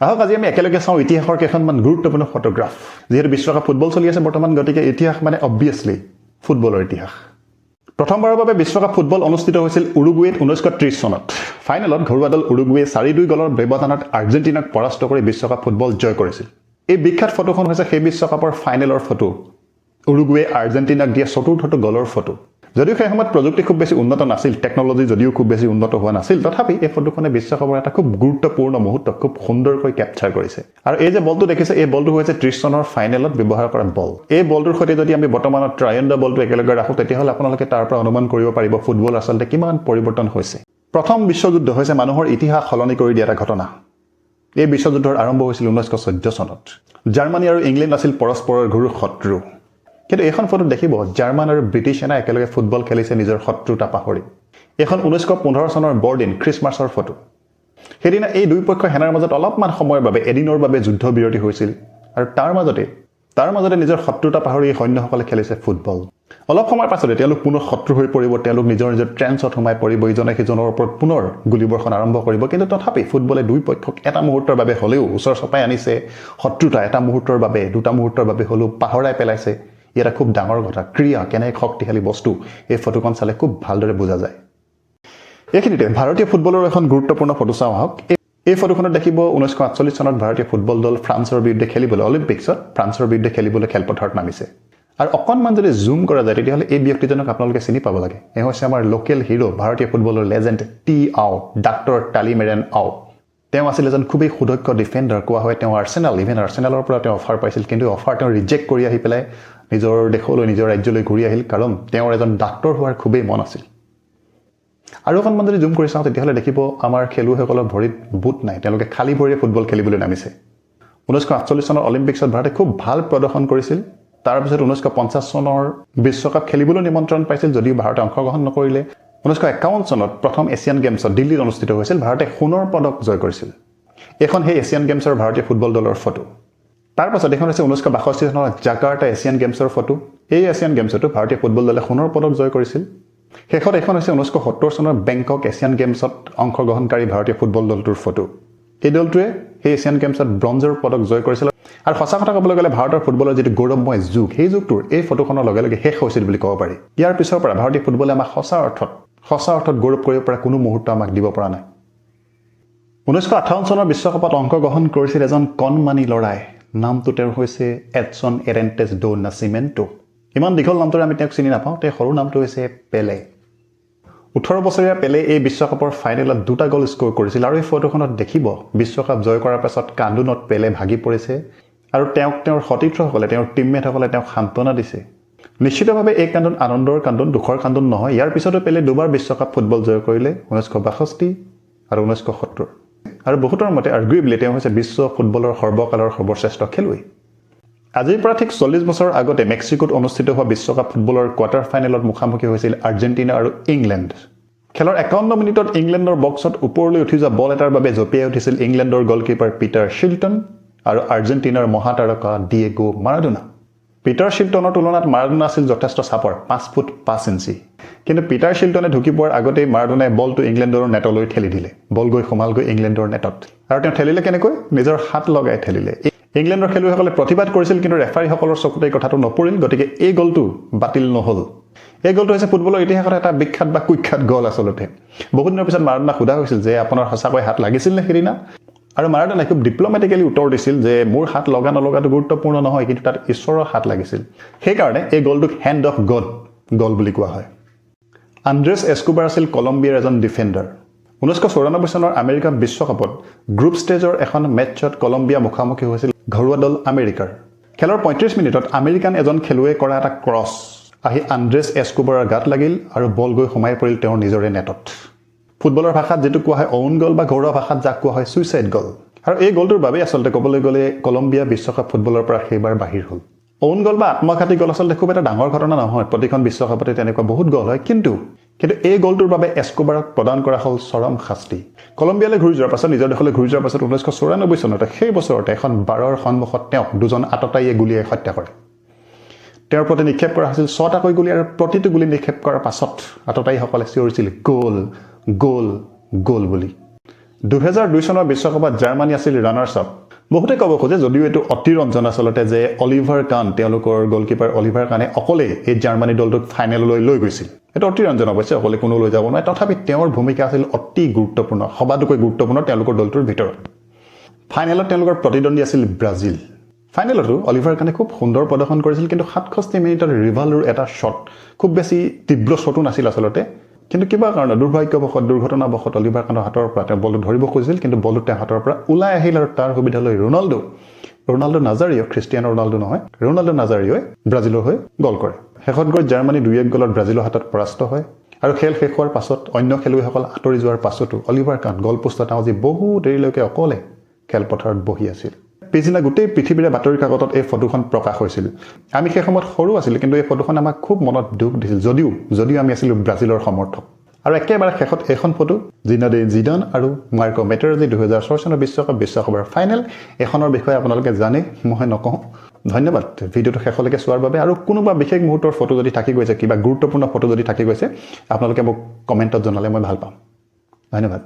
আহক আজি আমি একেলগে চাওঁ ইতিহাসৰ কেইখনমান গুৰুত্বপূৰ্ণ ফটোগ্ৰাফ যেহেতু বিশ্বকাপ ফুটবল চলি আছে বৰ্তমান গতিকে ইতিহাস মানে অবভিয়াছলি ফুটবলৰ ইতিহাস প্ৰথমবাৰৰ বাবে বিশ্বকাপ ফুটবল অনুষ্ঠিত হৈছিল উৰুগুৱেত 1930 চনত ফাইনেলত ঘৰুৱা দল উৰুগুৱে 4-2 গলৰ ব্যৱধানত আৰ্জেণ্টিনাক পৰাস্ত কৰি বিশ্বকাপ ফুটবল জয় কৰিছিল এই বিখ্যাত ফটোখন হৈছে সেই বিশ্বকাপৰ ফাইনেলৰ ফটো উৰুগুৱে আৰ্জেণ্টিনাক দিয়া চতুৰ্থটো গলৰ ফটো যদিও সেই সময়ত প্ৰযুক্তি খুব বেছি উন্নত নাছিল টেকনলজি যদিও খুব বেছি উন্নত হোৱা নাছিল তথাপি এই ফটোখনে বিশ্বকাপৰ এটা খুব গুৰুত্বপূৰ্ণ মুহূৰ্ত খুব সুন্দৰকৈ ক্যাপচাৰ কৰিছে আৰু এই যে বলটো দেখিছে এই বলটো হৈছে 30 চনৰ ফাইনেলত ব্যৱহাৰ কৰা বল এই বলটোৰ সৈতে যদি আমি বৰ্তমানৰ ট্ৰায়েণ্ডা বলটো একেলগে ৰাখো তেতিয়াহ'লে আপোনালোকে তাৰ পৰা অনুমান কৰিব পাৰিব ফুটবল আচলতে কিমান পৰিৱৰ্তন হৈছে প্ৰথম বিশ্বযুদ্ধ হৈছে মানুহৰ ইতিহাস সলনি কৰি দিয়া এটা ঘটনা এই বিশ্বযুদ্ধৰ আৰম্ভ হৈছিল 1914 চনত জাৰ্মানী আৰু ইংলেণ্ড আছিল পৰস্পৰৰ ঘৰুৰ শত্ৰু কিন্তু এখন ফটো দেখিব জাৰ্মান আৰু ব্ৰিটিছ সেনা একেলগে ফুটবল খেলিছে নিজৰ শত্ৰুতা পাহৰি এখন 1915 চনৰ বৰদিন খ্ৰীষ্টমাছৰ ফটো সেইদিনা এই দুই পক্ষৰ সেনাৰ মাজত অলপমান সময়ৰ বাবে এদিনৰ বাবে যুদ্ধ বিৰতি হৈছিল আৰু তাৰ মাজতে নিজৰ শত্ৰুতা পাহৰি সৈন্যসকলে খেলিছে ফুটবল অলপ সময়ৰ পাছতে তেওঁলোক পুনৰ শত্ৰু হৈ পৰিব তেওঁলোক নিজৰ ট্ৰেন্সত সোমাই পৰিব ইজনে সিজনৰ ওপৰত পুনৰ গুলিবৰ্ষণ আৰম্ভ কৰিব কিন্তু তথাপি ফুটবলে দুই পক্ষক এটা মুহূৰ্তৰ বাবে হলেও ওচৰ চপাই আনিছে শত্ৰুতা এটা মুহূৰ্তৰ বাবে দুটা মুহূৰ্তৰ বাবে হলেও পাহৰাই পেলাইছে এটা খুব ডাঙৰ কথা ক্ৰিয়া কেনে শক্তিশালী বস্তু এই ফটোখন চালে খুব ভালদৰে বুজা যায় এইখিনিতে ভাৰতীয় ফুটবলৰ এখন গুৰুত্বপূৰ্ণ ফটো চাওঁ আহক এই ফটোখনত দেখিব 1948 চনত ভাৰতীয় ফুটবল দল ফ্ৰান্সৰ বিৰুদ্ধে খেলিবলৈ অলিম্পিক্সত ফ্ৰান্সৰ বিৰুদ্ধে খেলিবলৈ খেলপথাৰত নামিছে আৰু অকণমান যদি জুম কৰা যায় তেতিয়াহ'লে এই ব্যক্তিজনক আপোনালোকে চিনি পাব লাগে এই হৈছে আমাৰ লোকেল হিৰো ভাৰতীয় ফুটবলৰ লেজেণ্ড টি আও ডাক্তৰ টালিমেৰেন আও তেওঁ আছিল এজন খুবেই সুদক্ষ ডিফেণ্ডাৰ কোৱা হয় তেওঁ আৰ্চেনালৰ পৰা তেওঁ অফাৰ পাইছিল কিন্তু অফাৰ তেওঁ ৰিজেক্ট কৰি আহি পেলাই নিজৰ দেশলৈ নিজৰ ৰাজ্যলৈ ঘূৰি আহিল কাৰণ তেওঁৰ এজন ডাক্তৰ হোৱাৰ খুবেই মন আছিল আৰু অকণমান যদি জুম কৰি চাওঁ তেতিয়াহ'লে দেখিব আমাৰ খেলুৱৈসকলৰ ভৰিত বুট নাই তেওঁলোকে খালী ভৰিৰে ফুটবল খেলিবলৈ নামিছে 1948 চনৰ অলিম্পিক্সত ভাৰতে খুব ভাল প্ৰদৰ্শন কৰিছিল তাৰপিছত 1950 চনৰ বিশ্বকাপ খেলিবলৈ নিমন্ত্ৰণ পাইছিল যদিও ভাৰতে অংশগ্ৰহণ নকৰিলে 1951 চনত প্ৰথম এছিয়ান গেমছত দিল্লীত অনুষ্ঠিত হৈছিল ভাৰতে সোণৰ পদক জয় কৰিছিল এখন সেই এছিয়ান গেমছৰ ভাৰতীয় ফুটবল দলৰ ফটো তাৰপাছত এখন হৈছে 1962 চনৰ জাকাৰ্টা এছিয়ান গেমছৰ ফটো এই এছিয়ান গেমছতো ভাৰতীয় ফুটবল দলে সোণৰ পদক জয় কৰিছিল শেষত এখন হৈছে 1970 চনৰ বেংকক এছিয়ান গেমছত অংশগ্ৰহণকাৰী ভাৰতীয় ফুটবল দলটোৰ ফটো এই দলটোৱে সেই এছিয়ান গেমছত ব্ৰঞ্জৰ পদক জয় কৰিছিল আৰু সঁচা কথা ক'বলৈ গ'লে ভাৰতৰ ফুটবলৰ যিটো গৌৰৱময় যুগ সেই যুগটোৰ এই ফটোখনৰ লগে লগে শেষ হৈছিল বুলি ক'ব পাৰি ইয়াৰ পিছৰ পৰা ভাৰতীয় ফুটবলে আমাক সঁচা অৰ্থত গৌৰৱ কৰিব পৰা কোনো মুহূৰ্ত আমাক দিব পৰা নাই 1958 চনৰ বিশ্বকাপত অংশগ্ৰহণ কৰিছিল এজন কণমানি ল'ৰাই নামটো তেওঁৰ হৈছে এডছন এৰেণ্টেছ ডো নাচিমেণ্টো ইমান দীঘল নামটোৰে আমি তেওঁক চিনি নাপাওঁ তেওঁৰ সৰু নামটো হৈছে পেলে 18 বছৰীয়া পেলে এই বিশ্বকাপৰ ফাইনেলত দুটা গ'ল স্ক'ৰ কৰিছিল আৰু এই ফটোখনত দেখিব বিশ্বকাপ জয় কৰাৰ পাছত কান্দোনত পেলে ভাগি পৰিছে আৰু তেওঁৰ সতীৰ্থসকলে তেওঁৰ টিমমেটসকলে তেওঁক সান্তনা দিছে নিশ্চিতভাৱে এই কান্দোন আনন্দৰ কান্দোন দুখৰ কান্দোন নহয় ইয়াৰ পিছতো পেলে দুবাৰ বিশ্বকাপ ফুটবল জয় কৰিলে 1962 আৰু 1970 আৰু বহুতৰ মতে আৰ্গুৱেবলি তেওঁ হৈছে বিশ্ব ফুটবলৰ সৰ্বকালৰ সৰ্বশ্ৰেষ্ঠ খেলুৱৈ আজিৰ পৰা ঠিক 40 বছৰ আগতে মেক্সিকোত অনুষ্ঠিত হোৱা বিশ্বকাপ ফুটবলৰ কোৱাৰ্টাৰ ফাইনেলত মুখামুখি হৈছিল আৰ্জেণ্টিনা আৰু ইংলেণ্ড খেলৰ 51 মিনিটত ইংলেণ্ডৰ বক্সত ওপৰলৈ উঠি যোৱা বল এটাৰ বাবে জঁপিয়াই উঠিছিল ইংলেণ্ডৰ গলকিপাৰ পিটাৰ শিলটন আৰু আৰ্জেণ্টিনাৰ মহাতাৰকা ডিয়েগো মাৰাডোনা পিটাৰ শিলটনৰ তুলনাত মাৰাডোনা আছিল যথেষ্ট চাপৰ 5 ফুট 5 ইঞ্চি কিন্তু পিটাৰ শিলটনে ঢুকি পোৱাৰ আগতেই মাৰাডোনাই বলটো ইংলেণ্ডৰ নেটলৈ ঠেলি দিলে বল গৈ সোমালগৈ ইংলেণ্ডৰ নেটত আৰু তেওঁ ঠেলিলে কেনেকৈ নিজৰ হাত লগাই ঠেলিলে ইংলেণ্ডৰ খেলুৱৈসকলে প্ৰতিবাদ কৰিছিল কিন্তু ৰেফাৰীসকলৰ চকুত এই কথাটো নপৰিল গতিকে এই গ'লটো বাতিল নহ'ল এই গ'লটো হৈছে ফুটবলৰ ইতিহাসত এটা বিখ্যাত বা কুখ্যাত গ'ল আচলতে বহুত দিনৰ পিছত মাৰাডোনাক সোধা হৈছিল যে আপোনাৰ সঁচাকৈ হাত লাগিছিল নে সেইদিনা আৰু মাৰাডোনাই খুব ডিপ্ল'মেটিকেলি উত্তৰ দিছিল যে মোৰ হাত লগা নলগাটো গুৰুত্বপূৰ্ণ নহয় কিন্তু তাত ঈশ্বৰৰ হাত লাগিছিল সেইকাৰণে এই গ'লটোক হেণ্ড অফ গড গ'ল বুলি কোৱা হয় আন্দ্ৰেছ এস্কোবাৰ আছিল কলম্বিয়াৰ এজন ডিফেণ্ডাৰ 1994 চনৰ আমেৰিকা বিশ্বকাপত গ্ৰুপ ষ্টেজৰ এখন মেটছত কলম্বিয়া মুখামুখি হৈছিল ঘৰুৱা দল আমেৰিকাৰ খেলৰ 35 মিনিটত আমেৰিকান এজন খেলুৱৈয়ে কৰা এটা ক্ৰছ আহি আন্দ্ৰেছ এস্কোবাৰৰ গাত লাগিল আৰু বল গৈ সোমাই পৰিল তেওঁৰ নিজৰে নেটত ফুটবলৰ ভাষাত যেটো কোৱা হয় অউন গ'ল বা ঘৰুৱা ভাষাত যাক কোৱা হয় সুইচাইড গ'ল আৰু এই গ'লটোৰ বাবে আচলতে ক'বলৈ গ'লে কলম্বিয়া বিশ্বকাপ ফুটবলৰ পৰা সেইবাৰ বাহিৰ হ'ল অউন গ'ল বা আত্মঘাতী গ'ল আচলতে খুব এটা ডাঙৰ ঘটনা নহয় প্ৰতিখন বিশ্বকাপতে তেনেকুৱা বহুত গ'ল হয় কিন্তু এই গ'লটোৰ বাবে এস্কোবাৰক প্ৰদান কৰা হ'ল চৰম শাস্তি কলম্বিয়ালৈ ঘূৰি যোৱাৰ পাছত নিজৰ দেশলৈ ঘূৰি যোৱাৰ পাছত 1994 চনতে সেই বছৰতে এখন বাৰৰ সন্মুখত তেওঁক দুজন আততায়ীয়ে গুলীয়াই হত্যা কৰে তেওঁৰ প্ৰতি নিক্ষেপ কৰা হৈছিল 6টাকৈ গুলী আৰু প্ৰতিটো গুলী নিক্ষেপ কৰাৰ পাছত আততায়ীসকলে চিঞৰিছিল গ'ল গ'ল গ'ল বুলি 2002 চনৰ বিশ্বকাপত জাৰ্মানী আছিল ৰানাৰ্ছ আপ বহুতে ক'ব খোজে যদিও এইটো অতিৰঞ্জন আচলতে যে অলিভাৰ কান তেওঁলোকৰ গলকিপাৰ অলিভাৰ কানে অকলে এই জাৰ্মানী দলটোক ফাইনেললৈ লৈ গৈছিল এটা অতিৰঞ্জন অৱশ্যে অকলে কোনো লৈ যাব নোৱাৰে তথাপি তেওঁৰ ভূমিকা আছিল অতি গুৰুত্বপূৰ্ণ সবাতোকৈ গুৰুত্বপূৰ্ণ তেওঁলোকৰ দলটোৰ ভিতৰত ফাইনেলত তেওঁলোকৰ প্ৰতিদ্বন্দ্বী আছিল ব্ৰাজিল ফাইনেলতো অলিভাৰ কানে খুব সুন্দৰ প্ৰদৰ্শন কৰিছিল কিন্তু 67 মিনিটৰ ৰিভালৰ এটা শ্বট খুব বেছি তীব্ৰ শ্বটো নাছিল আচলতে কিন্তু কিবা কাৰণে দুৰ্ভাগ্যবশত দুৰ্ঘটনাবশত অলিভাৰ কানৰ হাতৰ পৰা তেওঁ বলটো ধৰিব খুজিছিল কিন্তু বলটো তেওঁৰ হাতৰ পৰা ওলাই আহিল আৰু তাৰ সুবিধালৈ ৰনাল্ডো নাজাৰিও খ্ৰীষ্টিয়ানো ৰনাল্ডো নহয় ৰনাল্ডো নাজাৰিও ব্ৰাজিলৰ হৈ গল কৰে শেষত গৈ জাৰ্মানী 2-1 গলত ব্ৰাজিলৰ হাতত পৰাস্ত হয় আৰু খেল শেষ হোৱাৰ পাছত অন্য খেলুৱৈসকল আঁতৰি যোৱাৰ পাছতো অলিভাৰ কান গল পোষ্টত আজি বহু দেৰিলৈকে অকলে খেলপথাৰত বহি আছিল পিছদিনা গোটেই পৃথিৱীৰে বাতৰি কাকতত এই ফটোখন প্ৰকাশ হৈছিল আমি সেই সময়ত সৰু আছিলোঁ কিন্তু এই ফটোখন আমাক খুব মনত দুখ দিছিল যদিও আমি আছিলোঁ ব্ৰাজিলৰ সমৰ্থক আৰু একেবাৰে শেষত এখন ফটো জিনেদিন জিদান আৰু মাৰ্কো মেটেৰাজি 2006 চনৰ বিশ্বকাপৰ ফাইনেল এখনৰ বিষয়ে আপোনালোকে জানে মই নকওঁ ধন্যবাদ ভিডিঅ'টো শেষলৈকে চোৱাৰ বাবে আৰু কোনোবা বিশেষ মুহূৰ্তৰ ফটো যদি থাকি গৈছে কিবা গুৰুত্বপূৰ্ণ ফটো যদি থাকি গৈছে আপোনালোকে মোক কমেণ্টত জনালে মই ভাল পাম ধন্যবাদ